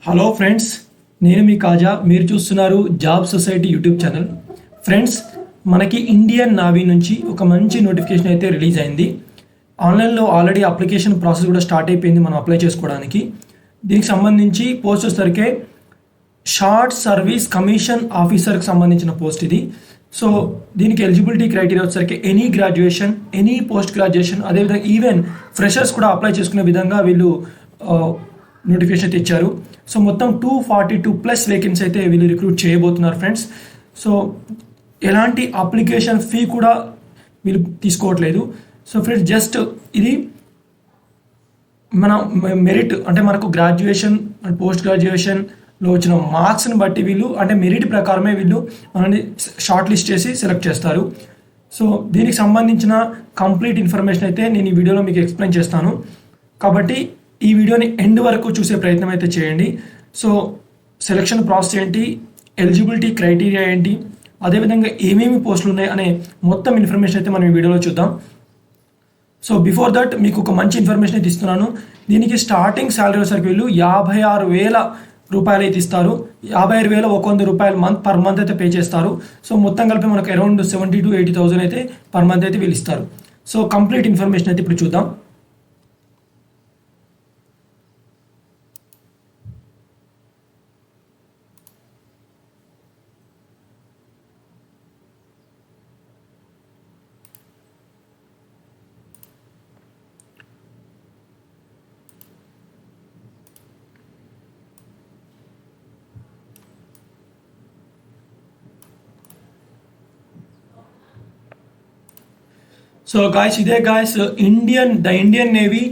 Hello friends, నేను మీ కాజా. మీరు చూస్తున్నారు job society YouTube channel. Friends, మనకి ఇండియన్ నావీ నుంచి ఒక మంచి నోటిఫికేషన్ అయితే రిలీజ్ అయింది. ఆన్లైన్లో ఆల్రెడీ అప్లికేషన్ ప్రాసెస్ కూడా స్టార్ట్ అయిపోయింది మనం అప్లై చేసుకోవడానికి. దీనికి సంబంధించి పోస్ట్ వచ్చేసరికి షార్ట్ సర్వీస్ కమిషన్ ఆఫీసర్కి సంబంధించిన పోస్ట్ ఇది. సో దీనికి ఎలిజిబిలిటీ క్రైటీరియా వచ్చేసరికి any graduation, any post graduation, అదేవిధంగా ఈవెన్ ఫ్రెషర్స్ కూడా అప్లై చేసుకునే విధంగా వీళ్ళు నోటిఫికేషన్ అయితే ఇచ్చారు. సో మొత్తం 242+ వేకెన్సీ అయితే వీళ్ళు రిక్రూట్ చేయబోతున్నారు ఫ్రెండ్స్. సో ఎలాంటి అప్లికేషన్ ఫీ కూడా వీళ్ళు తీసుకోవట్లేదు. సో ఫ్రెండ్స్, జస్ట్ ఇది మన మెరిట్, అంటే మనకు గ్రాడ్యుయేషన్ అండ్ పోస్ట్ గ్రాడ్యుయేషన్లో వచ్చిన మార్క్స్ని బట్టి వీళ్ళు, అంటే మెరిట్ ప్రకారమే వీళ్ళు మనల్ని షార్ట్ లిస్ట్ చేసి సెలెక్ట్ చేస్తారు. సో దీనికి సంబంధించిన కంప్లీట్ ఇన్ఫర్మేషన్ అయితే నేను ఈ వీడియోలో మీకు ఎక్స్ప్లెయిన్ చేస్తాను. కాబట్టి ఈ వీడియోని ఎండ్ వరకు చూసే ప్రయత్నం అయితే చేయండి. సో సెలక్షన్ ప్రాసెస్ ఏంటి, ఎలిజిబిలిటీ క్రైటీరియా ఏంటి, అదేవిధంగా ఏమేమి పోస్టులు ఉన్నాయి అనే మొత్తం ఇన్ఫర్మేషన్ అయితే మనం ఈ వీడియోలో చూద్దాం. సో బిఫోర్ దట్ మీకు ఒక మంచి ఇన్ఫర్మేషన్ అయితే ఇస్తున్నాను. దీనికి స్టార్టింగ్ శాలరీ వచ్చేసరికి వీళ్ళు 56,000 రూపాయలు అయితే ఇస్తారు. 56,100 రూపాయలు పర్ మంత్ అయితే పే చేస్తారు. సో మొత్తం కలిపి మనకు అరౌండ్ 70,000 to 80,000 అయితే పర్ మంత్ అయితే వీళ్ళు ఇస్తారు. సో కంప్లీట్ ఇన్ఫర్మేషన్ అయితే ఇప్పుడు చూద్దాం. So guys, the Indian Navy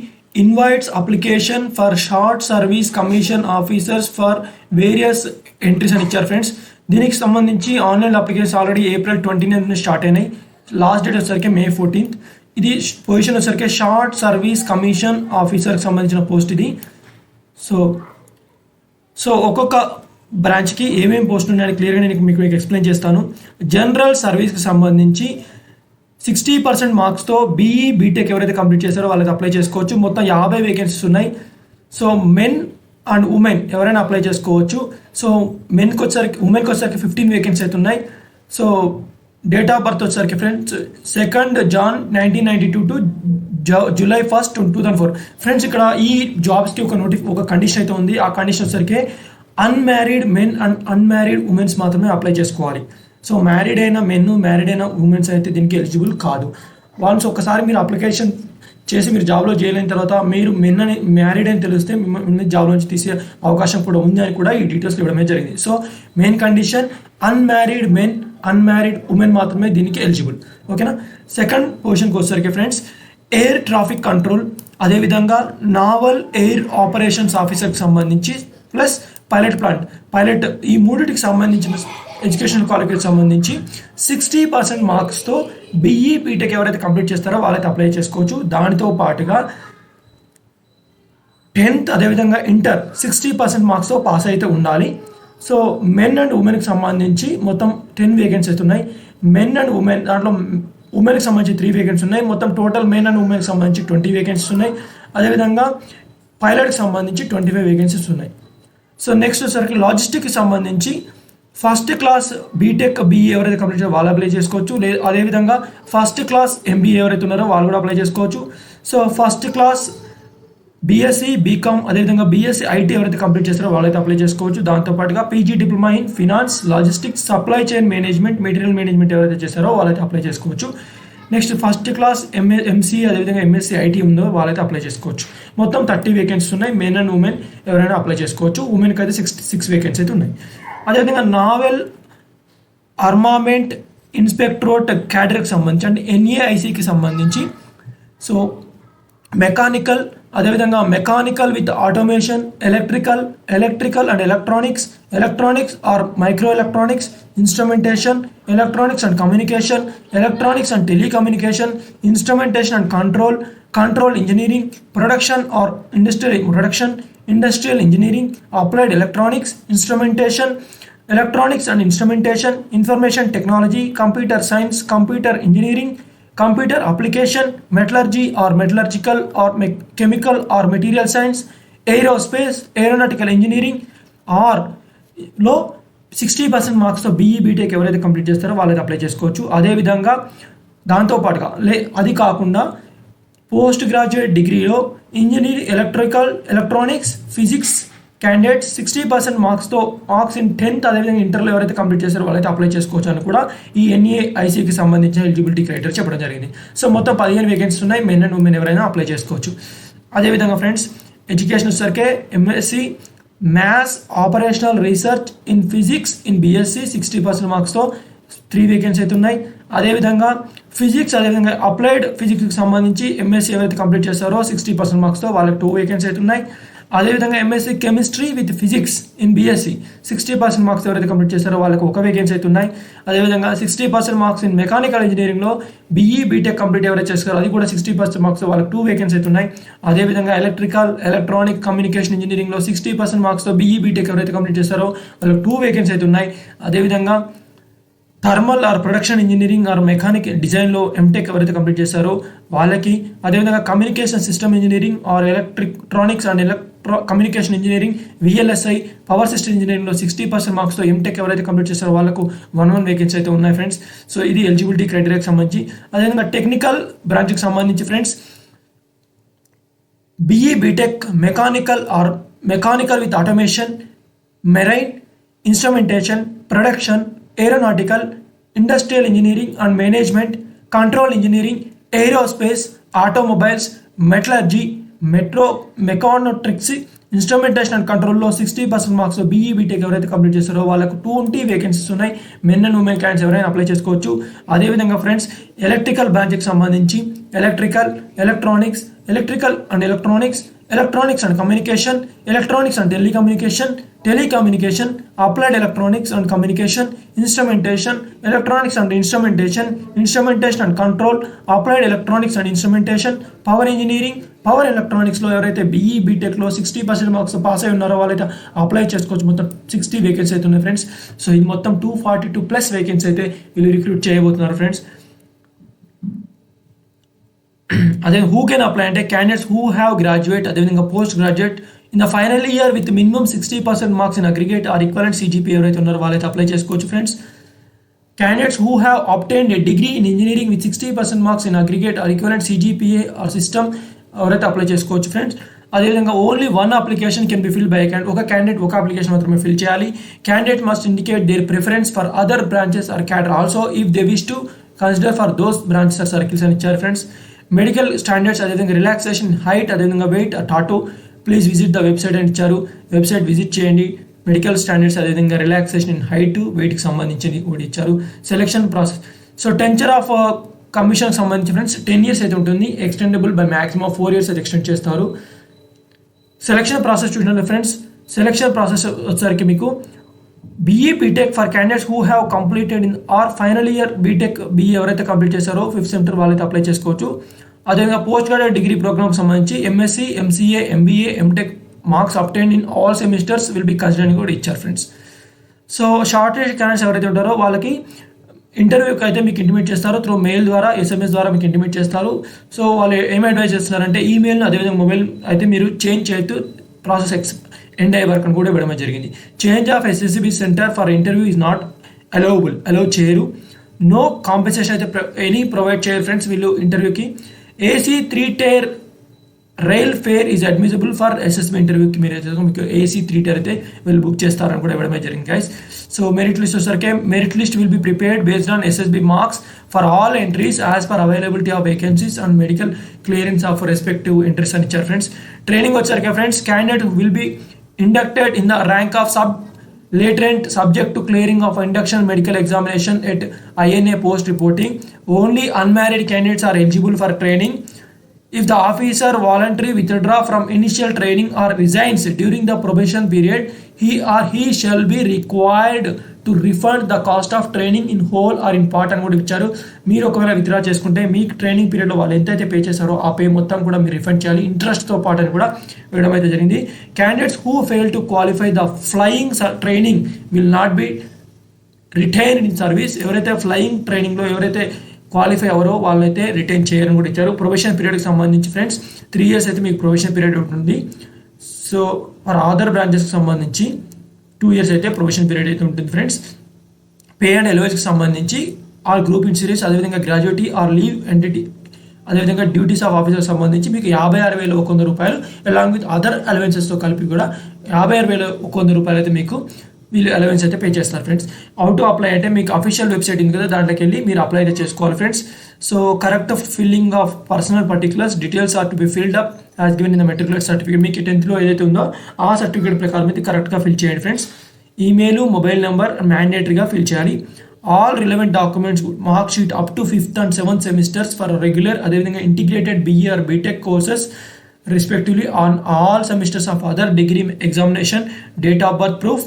invites application for short service commission officers for various entries అని ఇచ్చారు ఫ్రెండ్స్. దీనికి సంబంధించి online application already April 29 start అయినాయి. లాస్ట్ డేట్ వచ్చేసరికి May 14. ఇది పొజిషన్ వచ్చేసరికి షార్ట్ సర్వీస్ కమిషన్ ఆఫీసర్కి సంబంధించిన పోస్ట్ ఇది. సో ఒక్కొక్క బ్రాంచ్కి ఏమేమి పోస్ట్ ఉన్నాయని క్లియర్గా నేను మీకు ఎక్స్ప్లెయిన్ చేస్తాను. జనరల్ సర్వీస్కి సంబంధించి 60% మార్క్స్తో బీఈ బీటెక్ ఎవరైతే కంప్లీట్ చేశారో వాళ్ళకి అప్లై చేసుకోవచ్చు. మొత్తం 50 వేకెన్సీస్ ఉన్నాయి. సో మెన్ అండ్ ఉమెన్ ఎవరైనా అప్లై చేసుకోవచ్చు. సో ఉమెన్కి వచ్చేసరికి 15 వేకెన్సీ అయితే ఉన్నాయి. సో డేట్ ఆఫ్ బర్త్ వచ్చేసరికి friends 2 June 1992 to July 1, 2004. Friends, ఇక్కడ ఈ జాబ్స్కి ఒక కండిషన్ అయితే ఉంది. ఆ కండిషన్ వచ్చేసరికి unmarried men and unmarried women's మాత్రమే అప్లై చేసుకోవాలి. సో మ్యారీడ్ అయిన మెన్, మ్యారీడ్ అయిన ఉమెన్స్ అయితే దీనికి ఎలిజిబుల్ కాదు. వన్స్ ఒకసారి మీరు అప్లికేషన్ చేసి మీరు జాబ్లో చేయలేని తర్వాత మీరు మెన్ అని మ్యారీడ్ అని తెలిస్తే మిమ్మల్ని జాబ్ నుంచి తీసే అవకాశం కూడా ఉంది అని కూడా ఈ డీటెయిల్స్ ఇవ్వడమే జరిగింది. So main condition unmarried men, unmarried women మాత్రమే దీనికి ఎలిజిబుల్. ఓకేనా. సెకండ్ పొజిషన్కి వచ్చేసరికి ఫ్రెండ్స్ ఎయిర్ ట్రాఫిక్ కంట్రోల్, అదేవిధంగా నావల్ ఎయిర్ ఆపరేషన్స్ ఆఫీసర్కి సంబంధించి ప్లస్ పైలట్ ఈ మూడింటికి సంబంధించిన ఎడ్యుకేషన్ క్వాలిఫికేషన్ సంబంధించి 60% మార్క్స్తో బీఈ బీటెక్ ఎవరైతే కంప్లీట్ చేస్తారో వాళ్ళైతే అప్లై చేసుకోవచ్చు. దానితో పాటుగా 10th అదేవిధంగా ఇంటర్ 60% మార్క్స్తో పాస్ అయితే ఉండాలి. సో మెన్ అండ్ ఉమెన్కి సంబంధించి మొత్తం 10 వేకెన్సీ అయితే ఉన్నాయి. మెన్ అండ్ ఉమెన్ దాంట్లో ఉమెన్కి సంబంధించి 3 వేకెన్సీ ఉన్నాయి. మొత్తం టోటల్ మెన్ అండ్ ఉమెన్కి సంబంధించి 20 వేకెన్సీస్ ఉన్నాయి. అదేవిధంగా పైలట్కి సంబంధించి 25 వేకెన్సీస్ ఉన్నాయి. సో నెక్స్ట్ వచ్చేసరికి లాజిస్టిక్కి సంబంధించి ఫస్ట్ క్లాస్ బీటెక్ బీఈ ఎవరైతే కంప్లీట్ చేయారో వాళ్ళు అప్లై చేసుకోవచ్చు. అదేవిధంగా ఫస్ట్ క్లాస్ ఎంబీఏ ఎవరైతే ఉన్నారో వాళ్ళు కూడా అప్లై చేసుకోవచ్చు. So first class BSc BCom అదేవిధంగా బీఎస్సీ ఐటీ ఎవరైతే కంప్లీట్ చేస్తారో వాళ్ళైతే అప్లై చేసుకోవచ్చు. దాంతోపాటుగా PG diploma in finance, logistics, supply chain management, material management ఎవరైతే చేస్తారో వాళ్ళైతే అప్లై చేసుకోవచ్చు. నెక్స్ట్ ఫస్ట్ క్లాస్ ఎంసీ అదేవిధంగా ఎంఎస్సీ ఐటీ ఉందో వాళ్ళైతే అప్లై చేసుకోవచ్చు. మొత్తం 30 వేకెన్సీస్ ఉన్నాయి. మెన్ అండ్ ఉమెన్ ఎవరైనా అప్లై చేసుకోవచ్చు. ఉమెన్కి అయితే 66 వేకెన్సీ అయితే ఉన్నాయి. అదేవిధంగా నావెల్ ఆర్మామెంట్ ఇన్స్పెక్టరేట్ క్యాడర్కి సంబంధించి అంటే ఎన్ఏఐసికి సంబంధించి సో మెకానికల్, అదేవిధంగా mechanical with automation, electrical and electronics or micro electronics, instrumentation, electronics and communication, electronics and telecommunication, instrumentation and control engineering, production or industrial engineering, applied electronics, instrumentation, electronics and instrumentation, information technology, computer science, computer engineering, computer application, metallurgy or metallurgical or chemical or material science, aerospace, aeronautical engineering, ఆర్లో 60% మార్క్స్తో BE BTech ఎవరైతే complete చేస్తారో వాళ్ళైతే apply చేసుకోవచ్చు. అదేవిధంగా దాంతోపాటుగా అది కాకుండా పోస్ట్ గ్రాడ్యుయేట్ డిగ్రీలో engineering electronics physics candidates 60% marks in 10th అదేవిధంగా ఇంటర్లో ఎవరైతే కంప్లీట్ చేస్తారో వాళ్ళైతే అప్లై చేసుకోవచ్చు అని కూడా ఈ ఎన్ఏఐసికి సంబంధించిన ఎలిజిబిలిటీ క్రైటీరియా చెప్పడం జరిగింది. సో మొత్తం 15 వేకెన్సీస్ ఉన్నాయి. మెన్ అండ్ ఉమెన్ ఎవరైనా అప్లై చేసుకోవచ్చు. అదేవిధంగా ఫ్రెండ్స్ ఎడ్యుకేషన్ వచ్చేసరికి MSc maths operational research in physics in BSc 60% మార్క్స్తో 3 vacancy అయితే ఉన్నాయి. అదేవిధంగా ఫిజిక్స్ అదేవిధంగా అప్లైడ్ ఫిజిక్స్కి సంబంధించి ఎంఎస్సీ ఎవరైతే కంప్లీట్ చేస్తారో 60% మార్క్స్తో వాళ్ళకి 2 వేకెన్సీ అయితే ఉన్నాయి. అదేవిధంగా MSc chemistry with physics in BSc 60% marks ఎవరైతే కంప్లీట్ చేస్తారో వాళ్ళకి 1 వేకెన్సీ అయితే ఉన్నాయి. అదేవిధంగా 60% మార్క్స్ ఇన్ మెకానికల్ ఇంజనీరింగ్లో బీఈ బీటెక్ కంప్లీట్ ఎవరైతే చేస్తారో అది కూడా 60% మార్క్స్ వాళ్ళకి 2 వేకెన్సీ అయితే ఉన్నాయి. అదేవిధంగా ఎలక్ట్రానిక్ కమ్యూనికేషన్ ఇంజనీరింగ్లో 60% మార్క్స్తో బీఈ బీటెక్ ఎవరైతే కంప్లీట్ చేస్తారో వాళ్ళకి 2 వేకెన్సీ అయితే ఉన్నాయి. అదేవిధంగా thermal or production engineering or mechanic డిజైన్లో ఎంటెక్ ఎవరైతే కంప్లీట్ చేస్తారో వాళ్ళకి, అదేవిధంగా communication system engineering or electronics and communication engineering VLSI power system ఇంజనీరింగ్లో 60% మార్క్స్తో ఎంటెక్ ఎవరైతే కంప్లీట్ చేస్తారో వాళ్ళకు 1 వేకెన్సీ అయితే ఉన్నాయి ఫ్రెండ్స్. సో ఇది ఎలిజిబిలిటీ క్రైటీరియాకి సంబంధించి. అదేవిధంగా టెక్నికల్ బ్రాంచ్కి సంబంధించి friends BE BTech mechanical with automation, marine, instrumentation, production, aeronautical, industrial engineering and management, control engineering, aerospace, automobiles, metallurgy, mechatronics, instrumentation and కంట్రోల్లో 60% మార్క్స్ బీఈ బీటెక్ ఎవరైతే కంప్లీట్ చేస్తారో వాళ్ళకు 20 వేకెన్సీస్ ఉన్నాయి. మెన్ అండ్ ఉమెన్ క్యాండిడేట్స్ ఎవరైనా apply చేసుకోవచ్చు. అదేవిధంగా friends electrical బ్రాంచ్కి సంబంధించి electronics and communication, electronics and telecommunication, applied electronics and communication, instrumentation, electronics and instrumentation and control, applied electronics and instrumentation, power engineering, power ఎలక్ట్రానిక్స్లో ఎవరైతే BE బీటెక్లో 60% marks pass అయి ఉన్నారో వాళ్ళైతే అప్లై చేసుకోవచ్చు. మొత్తం 60 వేకెన్సీ అయితే ఉన్నాయి ఫ్రెండ్స్. సో ఇది మొత్తం 242+ వేకెన్సీ అయితే వీళ్ళు రిక్రూట్ చేయబోతున్నారు ఫ్రెండ్స్. అదే హూ కెన్ అప్లై అంటే క్యాండిడేట్స్ హూ హ్యావ్ గ్రాడ్యుయేట్ అదేవిధంగా post graduate in the final year with minimum 60% marks in aggregate or equivalent CGP ఎవరైతే ఉన్నారో వాళ్ళైతే అప్లై చేసుకోవచ్చు friends. Candidates who have obtained a degree in engineering with 60% marks in aggregate or equivalent CGPA or system ఎవరైతే apply చేసుకోవచ్చు friends. అదేవిధంగా only 1 application can be fill by candidate. ఒక candidate ఒక application మాత్రమే ఫిల్ చేయాలి. Candidate must indicate their preference for other branches or cadre also if they wish to consider for those branches or circles అని ఇచ్చారు friends. Medical standards అదేవిధంగా relaxation, height అదేవిధంగా weight tattoo please visit the website అని ఇచ్చారు. Website visit చేయండి. Medical standards అదేవిధంగా relaxation in height వెయిట్కి సంబంధించి కూడా ఇచ్చారు. Selection process so tenure of కమిషన్కి సంబంధించి ఫ్రెండ్స్ 10 years అయితే ఉంటుంది. ఎక్స్టెండబుల్ బై మ్యాక్సిమం 4 years అయితే ఎక్స్టెండ్ చేస్తారు. సెలెక్షన్ ప్రాసెస్ చూసినట్టు ఫ్రెండ్స్ సెలెక్షన్ ప్రాసెస్ వచ్చేసరికి మీకు BE BTech for candidates who have completed in or final year BTech BE ఎవరైతే కంప్లీట్ చేశారో 5th సెమిస్టర్ వాళ్ళైతే అప్లై చేసుకోవచ్చు. అదేవిధంగా పోస్ట్ గ్రాడ్యుయేట్ డిగ్రీ ప్రోగ్రామ్కి సంబంధించి MSc, MCA, MBA, MTech marks obtain in all semesters will be considered కూడా ఇచ్చారు friends. So shortage candidates ఎవరైతే ఉంటారో వాళ్ళకి ఇంటర్వ్యూకి అయితే మీకు ఇంటిమేట్ చేస్తారు. త్రూ మెయిల్ ద్వారా ఎస్ఎంఎస్ ద్వారా మీకు ఇంటిమేట్ చేస్తారు. సో వాళ్ళు ఏమి అడ్వైజ్ చేస్తున్నారంటే ఈమెయిల్ను అదేవిధంగా మొబైల్ అయితే మీరు చేంజ్ చేయొద్దు, ప్రాసెస్ ఎండ్ అయ్యే వరకు కూడా ఇవ్వడం జరిగింది. Change of SSB centre for interview is not allow చేయరు. నో కాంపెన్సేషన్ అయితే ఎనీ ప్రొవైడ్ చేయరు ఫ్రెండ్స్ వీళ్ళు ఇంటర్వ్యూకి. AC 3-tier rail fare is admissible for SSB ఇంటర్వ్యూకి మీరు అయితే మీకు ఏసీ 3-tier అయితే వీళ్ళు బుక్ చేస్తారని కూడా ఇవ్వడమే జరిగింది గైస్. సో మెరిట్ లిస్ట్ వచ్చేసరికి merit list will be prepared based on SSB marks for all entries as per availability of vacancies and medical clearance of respective entries అని ఇచ్చారు ఫ్రెండ్స్. ట్రైనింగ్ వచ్చేసరికి friends candidate will be inducted in the rank of sub-lieutenant subject to clearing of induction medical examination at INA post reporting. Only unmarried candidates are eligible for training. If the officer voluntarily withdraw from initial training or resigns during the probation period, he or he shall be required to refund the cost of training in whole or in part అని కూడా ఇచ్చారు. మీరు ఒకవేళ withdraw చేసుకుంటే మీకు training పీరియడ్లో వాళ్ళు ఎంతైతే పే చేశారో ఆ పే మొత్తం కూడా మీరు రిఫండ్ చేయాలి, ఇంట్రెస్ట్తో పాటు అని కూడా ఇవ్వడం అయితే జరిగింది. Candidates who fail to qualify the flying training will not be retain in service. ఎవరైతే ఫ్లయింగ్ ట్రైనింగ్లో ఎవరైతే క్వాలిఫై ఎవరో వాళ్ళైతే రిటైన్ చేయని కూడా ఇచ్చారు. ప్రొబేషన్ పీరియడ్కి సంబంధించి ఫ్రెండ్స్ 3 years అయితే మీకు ప్రొబేషన్ పీరియడ్ ఉంటుంది. సో ఫర్ అదర్ బ్రాంచెస్కి సంబంధించి 2 years అయితే ప్రొబేషన్ పీరియడ్ అయితే ఉంటుంది ఫ్రెండ్స్. పే అండ్ అలవెన్స్కి సంబంధించి ఆర్ గ్రూప్ ఇన్సూరెన్స్, అదేవిధంగా గ్రాడ్యుయేటీ ఆర్ లీవ్ ఎంటిటీ, అదేవిధంగా డ్యూటీస్ ఆఫ్ ఆఫీసర్ సంబంధించి మీకు 56,100 రూపాయలు, అలాంగ్ విత్ అదర్ అలవెన్సెస్తో కలిపి కూడా 56,100 రూపాయలు అయితే మీకు వీళ్ళు అలవెన్స్ అయితే పే చేస్తారు ఫ్రెండ్స్. హౌ టు అప్లై అంటే మీకు అఫీషియల్ వెబ్సైట్ ఉంది కదా, దాంట్లోకి వెళ్ళి మీరు అప్లై అయితే చేసుకోవాలి friends. So correct filling of personal particulars details are to be filled up as given in the matriculate certificate. మీకు 10th ఏదైతే ఉందో ఆ సర్టిఫికేట్ ప్రకారం అయితే కరెక్ట్గా ఫిల్ చేయండి ఫ్రెండ్స్. ఈమెయిల్, మొబైల్ నెంబర్ మ్యాండేటరీగా ఫిల్ చేయాలి. All relevant documents, mark sheet up to 5th and 7th semesters for regular, అదేవిధంగా integrated BA or BTech courses respectively on all semesters of other degree examination, date of birth proof.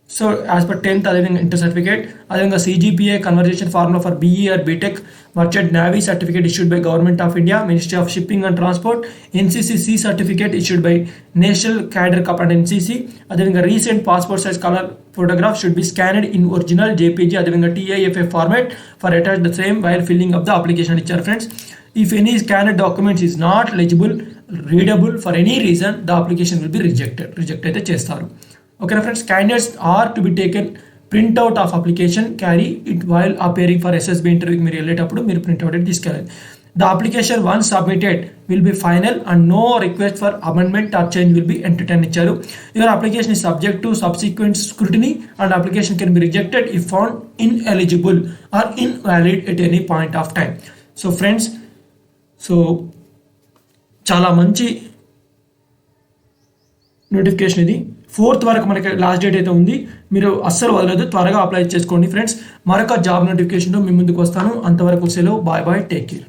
So as per 10th అదేవిధంగా inter certificate, అదేవిధంగా CGPA conversion formula for BE or BTech, merchant navy certificate issued by government of India, ministry of shipping and transport, NCC certificate issued by national cadet corps and NCC, అదేవిధంగా recent passport size colour photograph should be scanned in original JPG, అదేవిధంగా TIFF format for attach the same while filling of the application ఇచ్చారు friends. If any scanned documents is not legible, readable for any reason, the application will be reject అయితే చేస్తారు. ఓకేనా friends. Candidates are to be taken print out of application, carry it while appearing for SSB ఇంటర్వ్యూకి మీరు వెళ్ళేటప్పుడు మీరు print out అయితే తీసుకెళ్ళాలి. The application once submitted will be final and no request for amendment or change will be entertain ఇచ్చారు. Your application is subject to subsequent scrutiny and application can be rejected if found ineligible or invalid at any point of time. So friends, so చాలా మంచి notification ఇది. 4th వరకు మనకి last date అయితే ఉంది. మీరు అస్సలు వదలదు, త్వరగా అప్లై చేసుకోండి ఫ్రెండ్స్. మరొక జాబ్ నోటిఫికేషన్తో మీ ముందుకు వస్తాను. అంతవరకు సెలవు. Bye bye, take care.